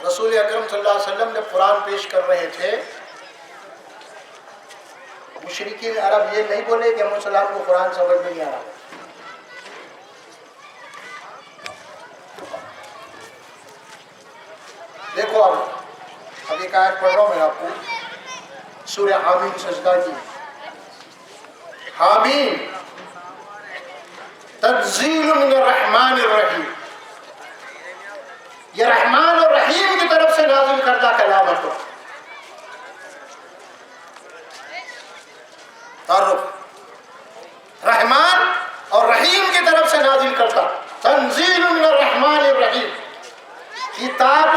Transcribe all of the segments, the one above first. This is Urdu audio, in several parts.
رسول اکرم صلی اللہ علیہ وسلم جب قرآن پیش کر رہے تھے، مشرکین عرب یہ نہیں بولے کہ مسلمان کو قرآن سمجھ میں نہیں آ رہا. دیکھو اب ایک آیت پڑھ رہا ہوں میں آپ کو، سورہ حامیم سجدہ کی. حامیم تنزیل من الرحمن الرحیم، یہ رحمان اور رحیم کی طرف سے نازل کردہ کلام ہے. تو تعارف، رحمان اور رحیم کی طرف سے نازل کرتا. تنزیل من الرحمن الرحیم، کتاب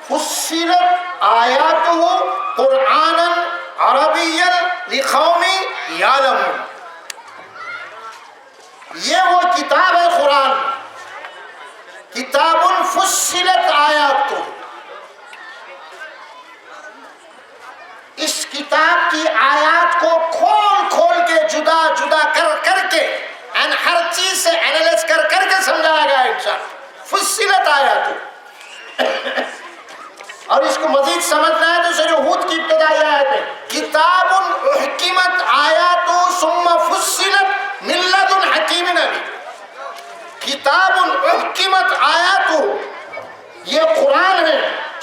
فصلت آیاتہ قرآنا عربیا لقوم یعلمون. یہ وہ کتاب ہے قرآن، کتاب فصلت آیاتہ. اس کتاب کی آیات کو کھول کھول کے جدا جدا کر کے ہر چیز سے اینالائز کر کے سمجھایا گیا انسان. فصلت آیاتہ. اور اس کو مزید سمجھنا ہے تو سورہ ہود کی ابتدائی آیت ہے، کتاب احکمت آیات ثم فصلت من لدن حکیم علیم. کتاب احکمت آیات، یہ قرآن ہے،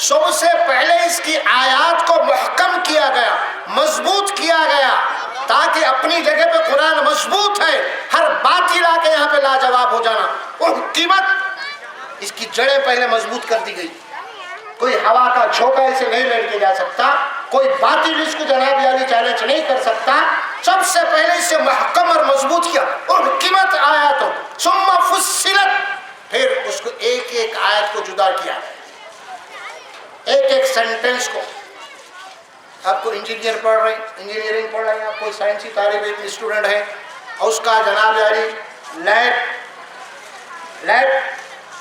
سب سے پہلے اس کی آیات کو محکم کیا گیا، مضبوط کیا گیا، تاکہ اپنی جگہ پہ قرآن مضبوط ہے، ہر بات لا کے یہاں پہ لاجواب ہو جانا. احکمت، اس کی جڑیں پہلے مضبوط کر دی گئی. کوئی ہوا کا جھونکا اسے نہیں لڑ کے جا سکتا، کوئی باطل اس کو جناب علی چیلنج نہیں کر سکتا. سب سے پہلے اسے محکم اور مضبوط کیا. احکمت آیات ثم فصلت، پھر اس کو ایک ایک آیت کو جدا کیا، ایک ایک سینٹنس کو. آپ کو انجینئر پڑھ رہے ہیں، انجینئرنگ پڑھ رہے ہیں، آپ کوئی سائنسی طالب علم اسٹوڈنٹ ہے، اور اس کا جناب علی لیب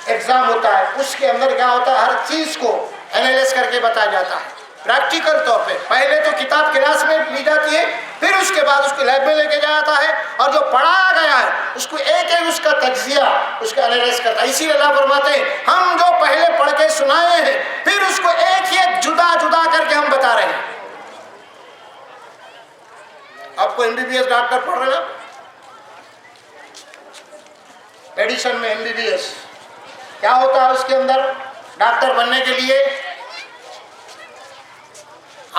ایگزام ہوتا ہے. اس کے اندر کیا ہوتا ہے، ہر چیز کو اینالائز کر کے بتایا جاتا ہے پریکٹیکل طور پہ. پہلے تو کتاب کلاس میں لی جاتی ہے، پھر اس کے بعد اس کو لیب میں لے کے جاتا ہے، اور جو پڑھایا گیا ہے اس کو ایک ایک اس کا تجزیہ، اس کا اینالائز کرتا ہے. اسی لیے اللہ فرماتے ہیں ہم جو پہلے پڑھ کے سنائے ہیں، پھر اس کو ایک ایک جدا جدا کر کے ہم بتا رہے ہیں. آپ کو MBBS ڈاکٹر پڑھ رہے ہیں، میڈیسن میں MBBS کیا ہوتا ہے، اس کے اندر ڈاکٹر بننے کے لیے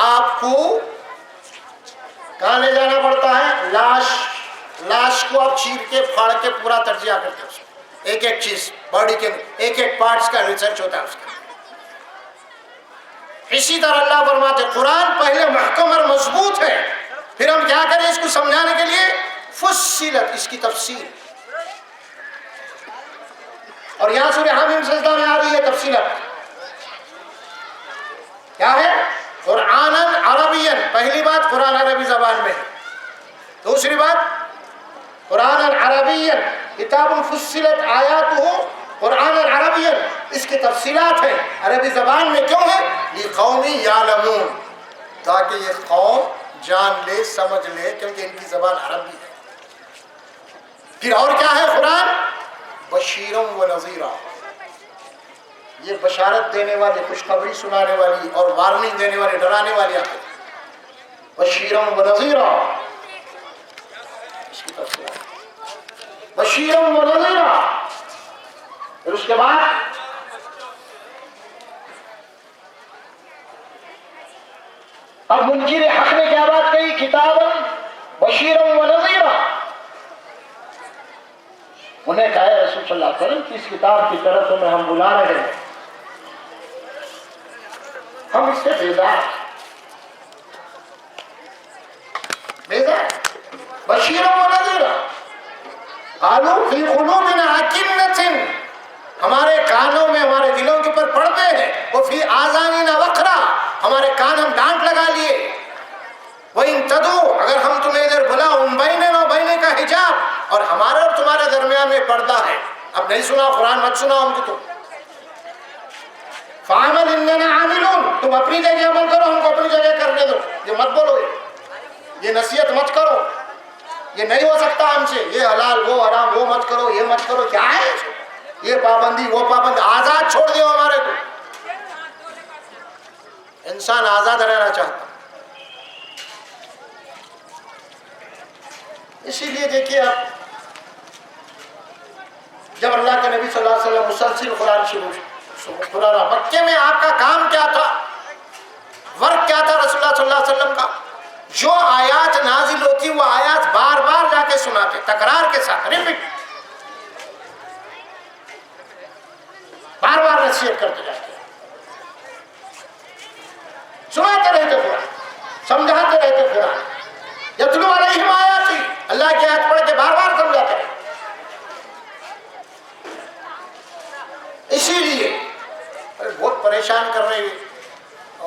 آپ کو کہاں لے جانا پڑتا ہے، لاش کو آپ چیر کے پھاڑ کے پورا تجزیہ کرتے ہیں، اس کو ایک ایک چیز باڈی کے ایک ایک پارٹس کا ریسرچ ہوتا ہے اس کا. اسی طرح اللہ فرماتے قرآن پہلے محکم اور مضبوط ہے، پھر ہم کیا کریں اس کو سمجھانے کے لیے، فصلت، اس کی تفصیل. اور یہاں سورہ حامیم سجدہ میں آ رہی ہے تفصیلت. کیا ہے، قرآن عربین. پہلی بات قرآن عربی زبان میں ہے. دوسری بات قرآن عربین، کتاب فصلت آیاتہ قرآن عربین، اس کی تفصیلات ہیں عربی زبان میں. کیوں ہے، لقوم یعلمون، تاکہ یہ قوم جان لے، سمجھ لے، کیونکہ ان کی زبان عربی ہے. پھر اور کیا ہے قرآن، بشیرم و نذیرہ، یہ بشارت دینے والی، خوشخبری سنانے والی اور وارننگ دینے والی، ڈرانے والی آتے ہیں. بشیرم و نذیرہ، اس کی تفصیل بشیرم و نذیرہ. پھر اس کے بعد اب منکر حق نے کیا بات کہی، کتاب بشیرم و نذیرہ. انہیں کہا ہے رسول صلی اللہ علیہ وسلم کہ اس کتاب کی طرف تمہیں ہم بلا رہے ہیں، ہم اس سے بیزار. بشیرا و نذیرا. قالوا فی قلوبنا اکنۃ، ہمارے کانوں میں، ہمارے دلوں کے اوپر پردے ہیں. وہ فی آذاننا وقرا، ہمارے کان ہم ڈانٹ لگا لیے. وَإِن تَدْعُوا، اگر ہم تمہیں ادھر بلاؤ، بَيْنَنَا وَبَيْنَكَ حجاب، اور ہمارے اور تمہارے درمیان میں پردہ ہے. اب نہیں سنا قرآن، مت سنا ہم کو. تم فَعَمَلْ إِنَّنَا عَامِلُونَ، تم اپنی جگہ عمل کرو، ہم کو اپنی جگہ کرنے دو. یہ مت بولو، یہ نصیحت مت کرو، یہ نہیں ہو سکتا ہم سے، یہ حلال وہ حرام، وہ مت کرو، یہ مت کرو. کیا ہے یہ پابندی وہ پابندی، آزاد چھوڑ دیو ہمارے کو. انسان آزاد رہنا چاہتا. اسی لیے دیکھیے آپ جب اللہ کے نبی صلی اللہ علیہ وسلم مسلسل قرآن قرآن مکے میں آپ کا کام کیا تھا, ورک کیا تھا رسول اللہ صلی اللہ علیہ وسلم کا؟ جو آیات نازل ہوتی وہ آیات بار بار جا کے سناتے, تکرار کے ساتھ, ریپیٹ, بار بار نصیحت کرتے جاتے, سناتے رہتے قرآن, سمجھاتے رہتے قرآن. یتلو علیہم آیاتی, اللہ کی آیات پڑھ کے بار بار سمجھاتے رہتے. اسی لیے بہت پریشان کر رہے ہیں.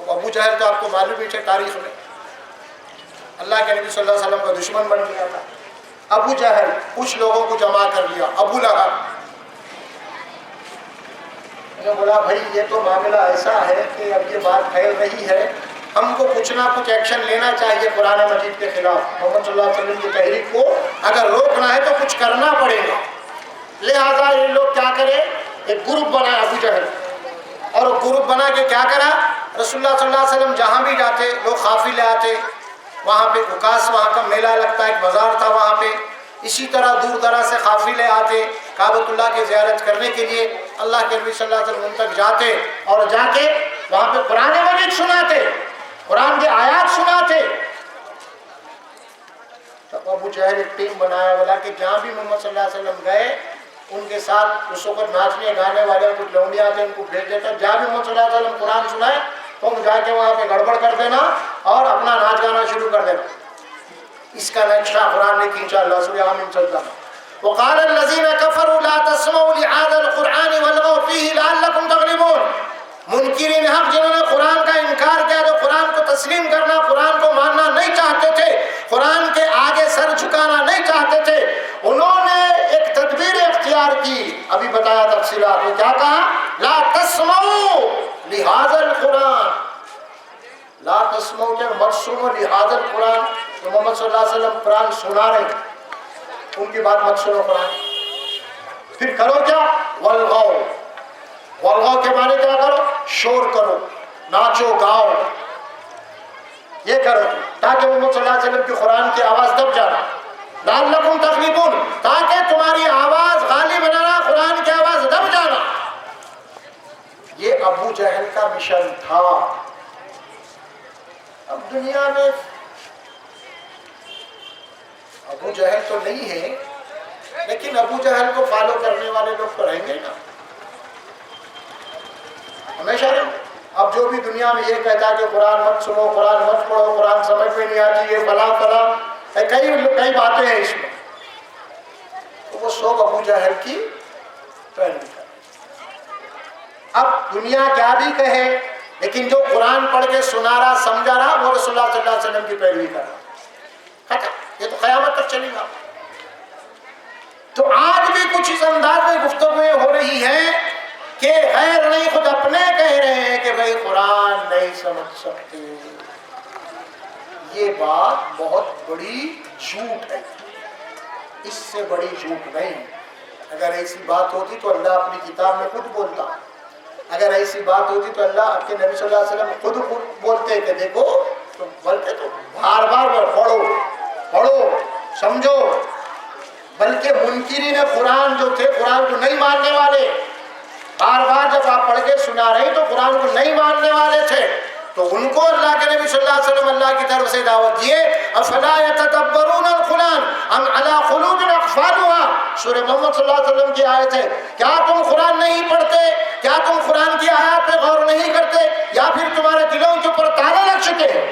ابو جہل تو آپ کو معلوم ہی ہے تاریخ میں, اللہ کے نبی صلی اللہ علیہ وسلم کا دشمن بن گیا تھا. ابو جہل کچھ لوگوں کو جمع کر لیا. ابو لہب نے بولا بھائی یہ تو معاملہ ایسا ہے کہ اب یہ بات پھیل رہی ہے, ہم کو کچھ نہ کچھ ایکشن لینا چاہیے قرآن مجید کے خلاف. محمد صلی اللہ علیہ وسلم کی تحریک کو اگر روکنا ہے تو کچھ کرنا پڑے گا. لہٰذا یہ لوگ کیا کرے, ایک گروپ بنایا ابو جہل, اور گروپ بنا کے کیا کرا, رسول اللہ صلی اللہ علیہ وسلم جہاں بھی جاتے لوگ قافلے آتے, وہاں پہ اکاس وہاں کا میلہ لگتا, ایک بازار تھا وہاں پہ. اسی طرح دور دراز سے قافلے آتے کعبۃ اللہ کی زیارت کرنے کے لیے. اللہ کے نبی صلی اللہ علیہ وسلم ان تک جاتے اور جا کے وہاں پہ قرآن مجید سناتے, قرآن کی آیات سناتے. تو ابو جہل ایک ٹیم بنایا, بولا کہ جہاں بھی محمد صلی اللہ علیہ وسلم گئے ان کے ساتھ اس وقت ناچنے گانے والے کچھ لونڈیاں تھے, ان کو بھیج دیتا. جہاں بھی محمد صلی اللہ علیہ وسلم قرآن سنائے تم جا کے وہاں پہ گڑبڑ کر دینا اور اپنا ناچ گانا شروع کر دینا. اس کا نقشہ قرآن نے کھینچا. اللہ سورہ آمین چلتا. وقال الذين كفروا لا تسمعوا لهذا القرآن والغوا فيه لعلكم تغلبون. منکرین حق جنہوں نے قرآن کا انکار کیا, جو قرآن کو تسلیم کرنا, قرآن کو ماننا نہیں چاہتے تھے, قرآن کے آگے سر جھکانا نہیں چاہتے تھے, انہوں نے ایک تدبیر اختیار کی. ابھی بتایا تفصیلات میں, کیا کہا, لا تسمعوا لهذا القرآن, لا تسمعوا کہ مت سنو لهذا القرآن. تو محمد صلی اللہ علیہ وسلم قرآن سنا رہے, ان کی بات مت سنو قرآن. پھر کرو کیا, والغوا, والغوا کے معنی کیا کرو, شور کرو, ناچو گاؤ, یہ کرو تاکہ محمد صلی اللہ علیہ وسلم کی قرآن کی آواز دب جانا. لعلکم تغلبون, تاکہ تمہاری آواز غالب بنانا, قرآن کی آواز دب جانا. یہ ابو جہل کا مشن تھا. اب دنیا میں ابو جہل تو نہیں ہے, لیکن ابو جہل کو فالو کرنے والے لوگ تو رہیں گے نا, ہمیشہ رہیں گے. اب جو بھی دنیا میں یہ کہتا ہے کہ قرآن مت سنو, قرآن مت پڑھو, قرآن سمجھ میں نہیں آتی, یہ فلاں فلاں کئی باتیں ہیں اس میں, تو وہ سوگ ابو جہل کی پیروی کرے. اب دنیا کیا بھی کہے, لیکن جو قرآن پڑھ کے سنا رہا سمجھا رہا وہ رسول اللہ صلی اللہ علیہ وسلم کی پیروی کر رہا. یہ تو قیامت تک چلے گا. تو آج بھی کچھ اس انداز میں گفتگویں ہو رہی ہیں کہ غیر نہیں خود اپنے کہہ رہے ہیں کہ بھئی قرآن نہیں سمجھ سکتے. یہ بات بہت بڑی جھوٹ ہے, اس سے بڑی جھوٹ نہیں. اگر ایسی بات ہوتی تو اللہ اپنی کتاب میں خود بولتا, اگر ایسی بات ہوتی تو اللہ آپ کے نبی صلی اللہ علیہ وسلم خود بولتے کہ دیکھو, تو بلکہ تو بار بار پڑھو سمجھو. بلکہ منکرین قرآن جو تھے, قرآن کو نہیں ماننے والے, بار بار جب آپ پڑھ کے سنا رہے تو قرآن کو نہیں ماننے والے تھے, تو ان کو اللہ کے نبی صلی اللہ علیہ وسلم اللہ کی طرف سے دعوت دیے. افلا یتدبرون القرآن ام علی قلوب اقفالها, سورہ محمد صلی اللہ علیہ وسلم کی آیت ہے. کیا تم قرآن نہیں پڑھتے, کیا تم قرآن کی آیات پہ غور نہیں کرتے, یا پھر تمہارے دلوں کے اوپر تالے لگ چکے ہیں.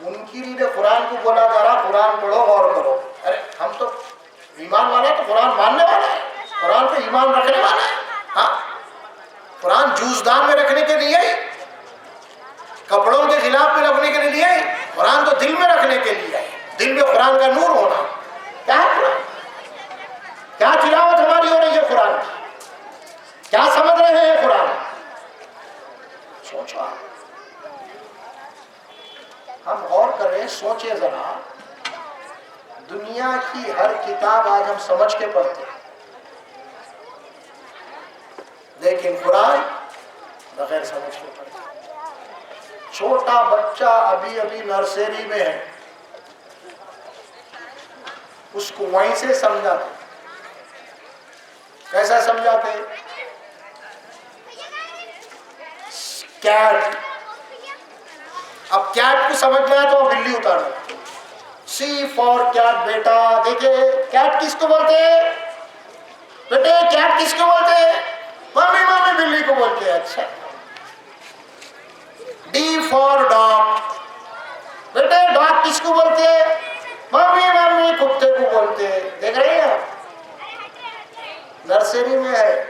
منکرین قرآن کو بولا جا رہا قرآن پڑھو غور کرو. ارے ہم تو ایمان والا تو قرآن ماننے والا ہے, قرآن پہ ایمان رکھنے والا ہے. ہاں, قرآن جوزدان میں رکھنے کے لیے, کپڑوں کے خلاف میں رکھنے کے لیے, قرآن تو دل میں رکھنے کے لیے ہے. دل میں قرآن کا نور ہونا. کیا ہے قرآن, کیا تلاوت ہماری ہو رہی ہے قرآن کی, کیا سمجھ رہے ہیں قرآن. سوچو, ہم غور کریں, سوچیں ذرا. دنیا کی ہر کتاب آج ہم سمجھ کے پڑھتے ہیں, لیکن قرآن بغیر سمجھ کے پڑھتے ہیں. چھوٹا بچہ ابھی ابھی نرسری میں ہے، اس کو وہیں سے سمجھاتے. کیسا سمجھاتے؟ کیٹ. اب کیٹ کو سمجھنا ہے تو بلی اتارو. سی فور کیٹ. بیٹا دیکھے کیٹ کس کو بولتے ہیں؟ بیٹے کیٹ کس کو بولتے ہیں؟ ممی ممی بلی کو بولتے ہیں. اچھا. D for dog. بیٹے ڈاگ کس کو بولتے ہیں؟ ممی ممی کتے کو بولتے ہیں. دیکھ رہے ہیں نرسری میں ہے.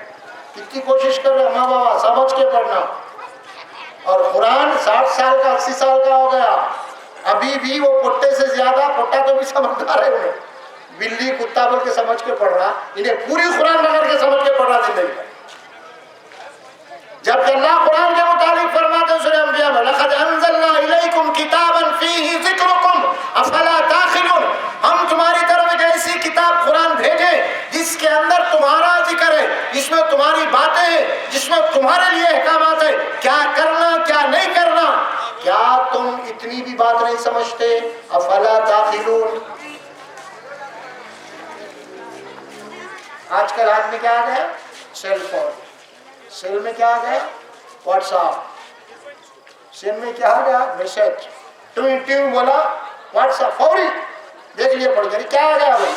کتنی کوشش کر رہے ماں بابا سمجھ کے پڑھنا. اور قرآن 60 سال کا 80 سال کا ہو گیا، ابھی بھی وہ پٹے سے زیادہ، پٹا تو بھی سمجھدار ہے انہیں. بلی کتا بول کے سمجھ کے پڑھ رہا، انہیں پوری قرآن پکڑ کے سمجھ کے پڑھ رہا زندگی میں. جبکہ اللہ قرآن کے متعلق فرماتے ہیں سورہ انبیاء میں لَقَدْ أَنزَلْنَا إِلَيْكُمْ كِتَابًا فِيهِ ذِكْرُكُمْ أَفَلَا تَعْقِلُونَ. ہم تمہاری طرف ایک ایسی کتاب قرآن بھیجے جس کے اندر تمہارا ذکر ہے، جس میں تمہاری باتیں ہیں، جس میں تمہارے لیے احکامات ہیں، کیا کرنا کیا نہیں کرنا. کیا تم اتنی بھی بات نہیں سمجھتے؟ افلا تعقلون. آج کل آدمی کیا آ گیا؟ Cell phone. سیل میں کیا آ گیا؟ What's app. سیل میں کیا آ گیا؟ میسج. ٹو بولا واٹس ایپ فوری دیکھ لیے پڑ گئی. کیا آ گیا بھائی؟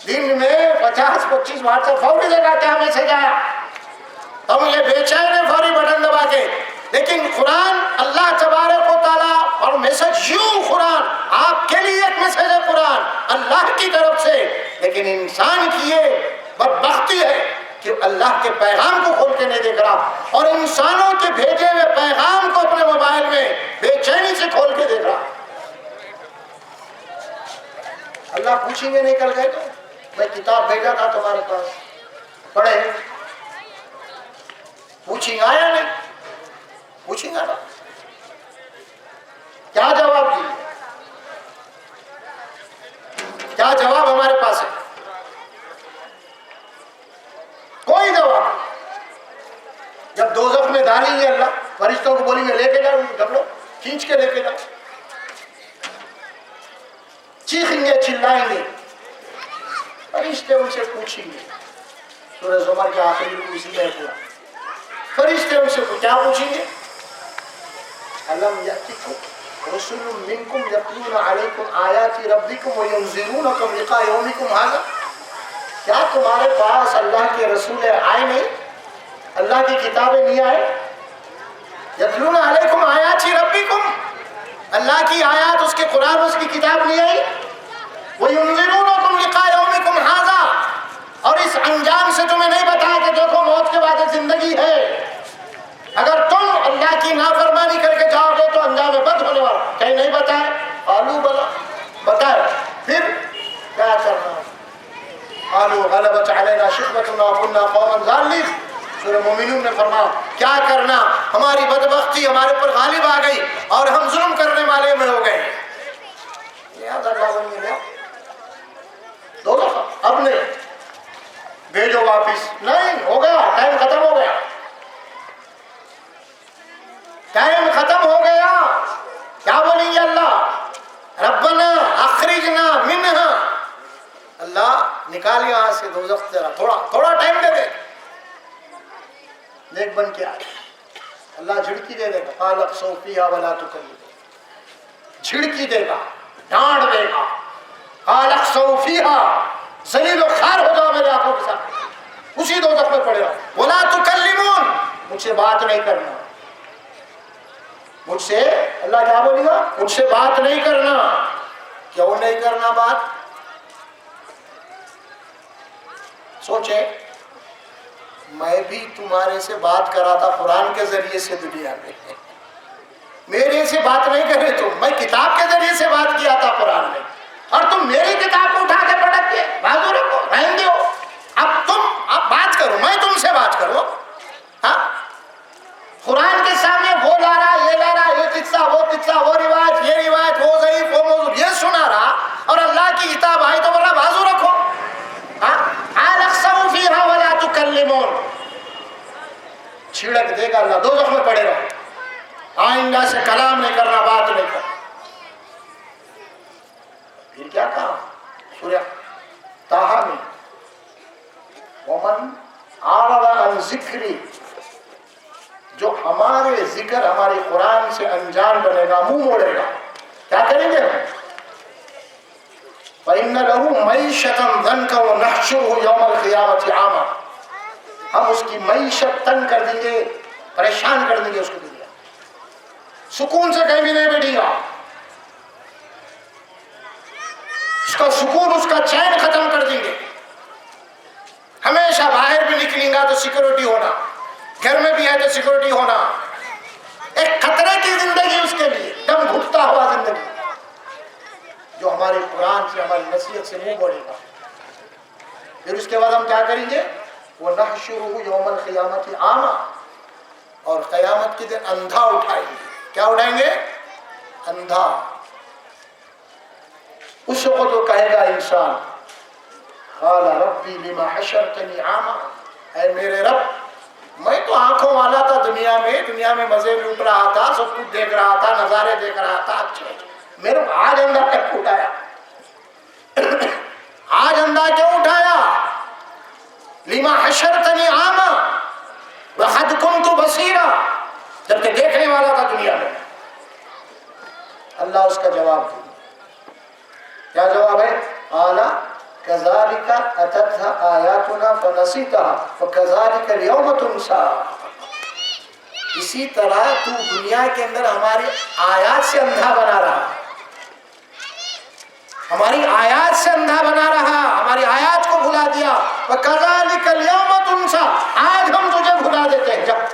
دن میں 50-25 واٹس ایپ فوری دیکھا کیا میسج آیا. ہم یہ بے چین ہے فوری بٹن دبا کے. لیکن قرآن اللہ تبارک و تعالیٰ اور میسج یوں قرآن آپ کے لیے ایک میسج ہے قرآن اللہ کی طرف سے. لیکن انسان کی یہ بدبختی ہے کہ اللہ کے پیغام کو کھول کے نہیں دیکھ رہا اور انسانوں کے بھیجے ہوئے پیغام کو اپنے موبائل میں بے چینی سے کھول کے دیکھ رہا. اللہ پوچھیں گے نکل گئے تو میں کتاب بھیجا تھا تمہارے پاس پڑھے، پوچھیں گے آیا نہیں، پوچھیں گا نا کیا جواب دیے؟ کیا جواب ہمارے پاس ہے؟ کوئی جواب. جب دوزخ میں ڈالیں گے اللہ فرشتوں کو بولیں گے لے کے جاؤ ڈبلو کھینچ کے لے کے جاؤ. چیخیں گے چلائیں گے. فرشتے ان سے پوچھیں گے. سورہ زمر کے آخری رکوع اسی میں پورا. فرشتے ان سے کیا پوچھیں گے؟ الم یأتکم رسول منکم یتلون علیکم آیات ربکم وینذرونکم لقاء یومکم ھذا. کیا تمہارے پاس اللہ کے رسول آئے نہیں؟ اللہ کی کتابیں نہیں آئے؟ یتلون علیکم آیات ربکم، اللہ کی آیات اس کے قرآن اس کی کتاب نہیں آئی. وینذرونکم لقاء یومکم ھذا، اور اس انجام سے تمہیں نہیں بتایا کہ دیکھو موت کے بعد ایک زندگی ہے. اگر تم اللہ کی نافرمانی کر کے جاؤ گے تو انجام بد ہونے والا. کہیں نہیں بتائے؟ آلو بلا بتائے. پھر کیا کرنا؟ آلو غلبت علینا شقوتنا وكنا قوما ضالین. سورہ مومنون میں فرمایا کیا کرنا، ہماری بدبختی ہمارے پر غالب آ گئی اور ہم ظلم کرنے والے میں ہو گئے. یاد اللہ بنی دو دفعہ اب نہیں بھیجو واپس. نہیں ہو گیا، ٹائم ختم ہو گیا، ٹائم ختم ہو گیا. کیا بولیں گے اللہ؟ ربنا اخرجنا منہا، اللہ نکال یہاں سے دوزخ تیرا، تھوڑا ٹائم دے دے. نیک بن کے آئے اللہ جھڑکی دے گا. قال اخسؤ فیہا ولا تکلمون. جھڑکی دے گا، ڈانٹ دے گا. قال اخسؤ فیہا، ذلیل و خوار ہو جاؤ میرے آنکھوں کے ساتھ، اسی دوزخ میں پڑے رہو. ولا تکلمون، مجھ سے بات نہیں کرنا. مجھ سے اللہ کیا بولے گا؟ مجھ سے بات نہیں کرنا. کیوں نہیں کرنا بات؟ سوچے میں بھی تمہارے سے بات کرا تھا قرآن کے ذریعے سے دنیا میں، میرے سے بات نہیں کر رہے تم. میں کتاب کے ذریعے سے بات کیا تھا قرآن میں، اور تم میری کتاب کو اٹھا کے پٹک کے بازو رکھو رہنے دو. اب بات کرو، میں تم سے بات کرو. ہاں قرآن کے سامنے وہ لا رہا یہ لا رہا، یہ قصہ وہ روایت یہ روایت، وہ ضعیف وہ موضوع یہ سنا رہا، اور اللہ کی کتاب آئی تو بولا بازو رکھو. قال اخسؤ فیہا ولا تکلمون. چھڑک دے گا اللہ، دوزخ میں پڑے رہو. آئندہ سے کلام نہیں کرنا، بات نہیں کرنا۔ پھر کیا کہا سورہ طٰہٰ میں، وَمَنْ أَعْرَضَ عَنْ ذِكْرِي، جو ہمارے ذکر ہمارے قرآن سے انجان بنے گا، منہ موڑے گا، کیا کریں گے ہم؟ فَإِنَّ لَهُ مَعِيشَةً ضَنْكًا وَنَحْشُرُهُ يَوْمَ الْقِيَامَةِ أَعْمَىٰ، ہم اس کی معیشت تنگ کر دیں گے، پریشان کر دیں گے اس کو، دنیا سکون سے کہیں بھی نہیں بیٹھے گا، اس کا سکون، اس کا چین ختم کر دیں گے۔ ہمیشہ باہر بھی نکلیں گا تو سیکورٹی ہونا، گھر میں بھی ہے تو سیکورٹی ہونا، ایک خطرے کی زندگی اس کے لیے، دم گھٹتا ہوا زندگی، جو ہمارے قرآن سے ہماری نصیحت سے منہ موڑے گا۔ پھر اس کے بعد ہم کیا کریں گے؟ وَنَحْشُرُهُ يَوْمَ الْقِيَامَةِ أَعْمَىٰ، اور قیامت کے دن اندھا اٹھائیں گے۔ کیا اٹھائیں گے؟ اندھا۔ اس وقت وہ کہے گا انسان، قال ربی لما حشرتنی اعمیٰ، اے میرے رب، میں تو آنکھوں والا تھا دنیا میں مزے لوٹ رہا تھا، سب کچھ دیکھ رہا تھا، نظارے دیکھ رہا تھا، اچھے میرے آج اندھا تک اٹھایا، آج اندھا کیوں اٹھایا؟ لما حشرتنی اعمیٰ وقد کنت بصیرا، جبکہ دیکھنے والا تھا دنیا میں۔ اللہ اس کا جواب دے، کیا جواب ہے؟ قال كذلك أتتها آياتنا فنسيتها وكذلك اليوم تنسى، اسی طرح تو دنیا کے اندر ہماری آیات سے اندھا بنا رہا، ہماری آیات سے اندھا بنا رہا، ہماری آیات کو بھلا دیا، وكذلك اليوم تنسى، آج ہم تجھے بھلا دیتے ہیں۔ جب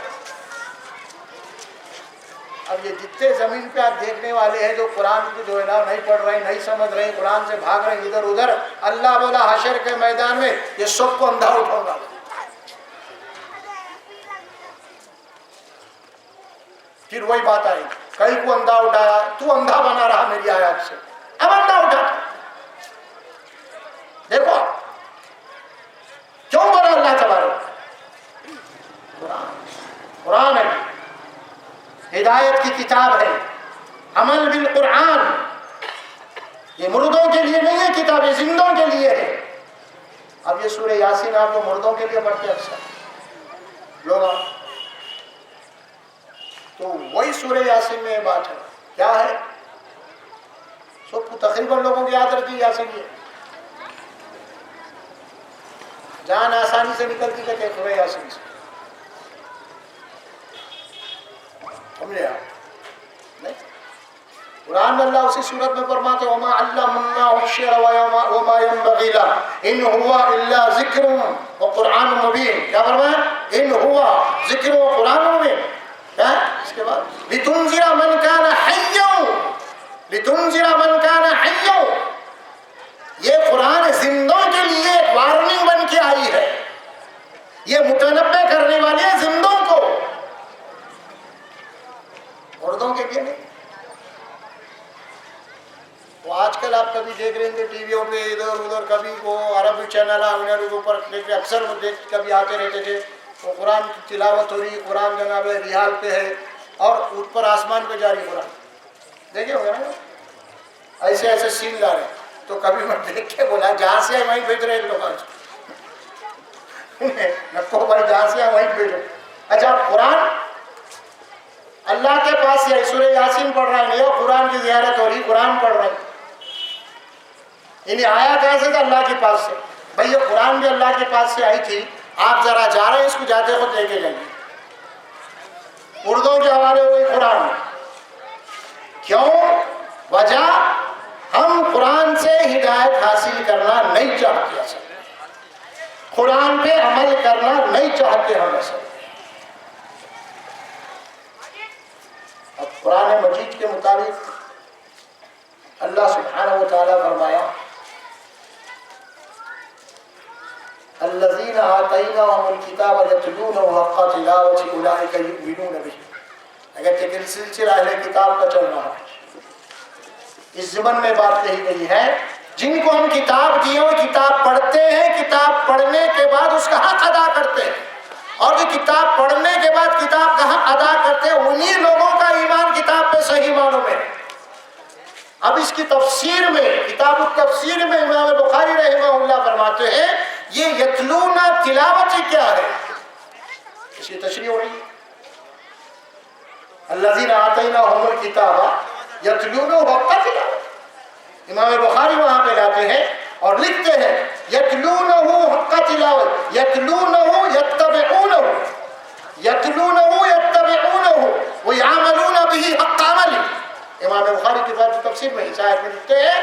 اب یہ جتنے زمین پہ آپ دیکھنے والے ہیں جو قرآن کو جو ہے نا نہیں پڑھ رہے، نہیں سمجھ رہے، قرآن سے بھاگ رہے ہیں ادھر ادھر، اللہ بولا حشر کے میدان میں یہ سب کو اندھا اٹھاؤں گا۔ پھر وہی بات آئی، کئی کو اندھا اٹھایا، تو اندھا بنا رہا میری آیات سے، اب اندھا اٹھا۔ دیکھو کیوں بولا اللہ تبارک، قرآن ہے، ہدایت کی کتاب ہے، عمل بالقرآن، یہ مردوں کے لیے نہیں ہے کتاب، یہ زندوں کے لیے ہے۔ اب یہ سورہ یاسین آپ کو مردوں کے لیے پڑھتے اکثر لوگ، تو وہی سورہ یاسین میں یہ بات ہے، کیا ہے؟ سب کو تقریباً لوگوں کی یاد رہتی یاسین، یہ جان آسانی سے نکلتی ہے کہ سورہ یاسین سے، سمجھے آپ؟ نہیں، قرآن میں اللہ اسی صورت میں فرماتے ہیں وَمَا عَلَّمْنَاهُ الشِّعْرَ وَمَا يَنبَغِي لَهُ إِنْ هُوَ إِلَّا ذِكْرٌ وَقُرْآنٌ مُبِينٌ۔ کیا فرمایا؟ إِنْ هُوَ ذِكْرٌ وَقُرْآنٌ مُبِينٌ۔ کیا ہے اس کے بعد؟ لِتُنذِرَ مَنْ كَانَ حَيًّا، لِتُنذِرَ مَنْ كَانَ حَيًّا، یہ قرآن زندوں کے لیے ایک وارننگ بن کے آئی ہے، یہ متنبع کرنے والی ہے زندوں کو، مردوں کے لیے نہیں۔ وہ آج کل آپ کبھی دیکھ رہے ہیں ٹی ویوں پہ ادھر ادھر، کبھی وہ عربی چینل انہیں اوپر اکثر وہ دیکھ کبھی آتے رہتے تھے، وہ قرآن کی تلاوت ہو رہی، قرآن جناب ریحال پہ ہے اور اوپر آسمان پہ جاری قرآن، دیکھے ہوگا نا ایسے ایسے سین لا رہے، تو کبھی میں دیکھ کے بولا جہاں سے وہیں بھیج رہے لوگ، نکو بھائی جہاں سے وہیں بھیج رہے۔ اچھا قرآن اللہ کے پاس ہے، سورہ یاسین پڑھ رہا ہے، قرآن کی زیارت ہو رہی، قرآن پڑھ رہا ہے، انہیں آیا کہاں سے تھا؟ اللہ کے پاس سے۔ بھئی یہ قرآن بھی اللہ کے پاس سے آئی تھی، آپ ذرا جا رہے ہیں اس کو جاتے خود لے کے جائیں، اردو کے حوالے ہوئی قرآن، کیوں؟ وجہ ہم قرآن سے ہدایت حاصل کرنا نہیں چاہتے، اصل قرآن پہ عمل کرنا نہیں چاہتے ہم اصل۔ اب قرآن مجید کے مطابق اللہ سبحانہ و تعالیٰ فرمایا الذین آتیناہم الکتاب یتلونہ حق تلاوتہ اولئک یؤمنون بہ، اگر کہ سلسلہ اہل کتاب کا چل رہا ہے، اس ضمن میں بات کہی گئی ہے جن کو ہم کتاب دیے وہ کتاب پڑھتے ہیں، کتاب پڑھنے کے بعد اس کا حق ادا کرتے ہیں، اور جو کتاب پڑھنے کے بعد کتاب کا حق ادا کرتے ہیں انہی لوگوں کا ایمان اب اس کی تفسیر میں، کتاب التفسیر میں امام بخاری رحمہ اللہ فرماتے ہیں یہ یتلون تلاوت کیا ہے؟ اس کی تشریح ہو رہی ہے الذین آتیناہم الکتاب یتلونہ حق تلاوت. امام بخاری وہاں پہ لاتے ہیں اور لکھتے ہیں یتلونہ حق تلاوت، یتلونہ یتبعونہ، یتلونہ یتبعونہ ویعملون بہ حق عملہ. امام بخاری کی بات تفسیر میں اس آیت میں لکھتے ہیں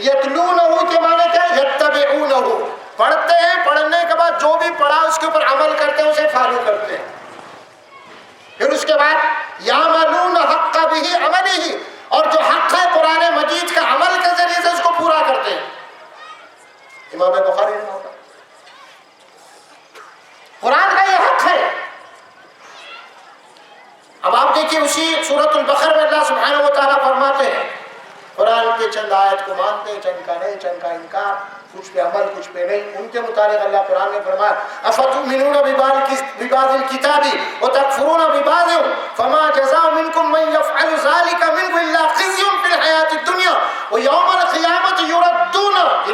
یتلونہ کے معنی کیا ہے؟ یتبعونہ، پڑھتے ہیں، پڑھنے کے بعد جو بھی پڑھا اس کے اوپر عمل کرتے ہیں، اسے فالو کرتے ہیں. پھر اس کے بعد یعملون حق بہ عملہ، اور جو حق ہے قرآن مجید کا عمل کے ذریعے سے اس کو پورا کرتے ہیں. امام بخاری رحمہ اللہ، قرآن کا یہ حق ہے. اب آپ دیکھیے اسی سورۃ البقرہ میں اللہ سبحانہ و تعالیٰ فرماتے ہیں قرآن کے چند آیت کو مانتے ہیں، چند کا نہیں، چند کا انکار، کچھ پہ عمل کچھ پہ نہیں. ان کے متعلق اللہ قرآن میں فرمایا افتؤمنون ببعض الکتاب وتکفرون ببعض فما جزاء منکم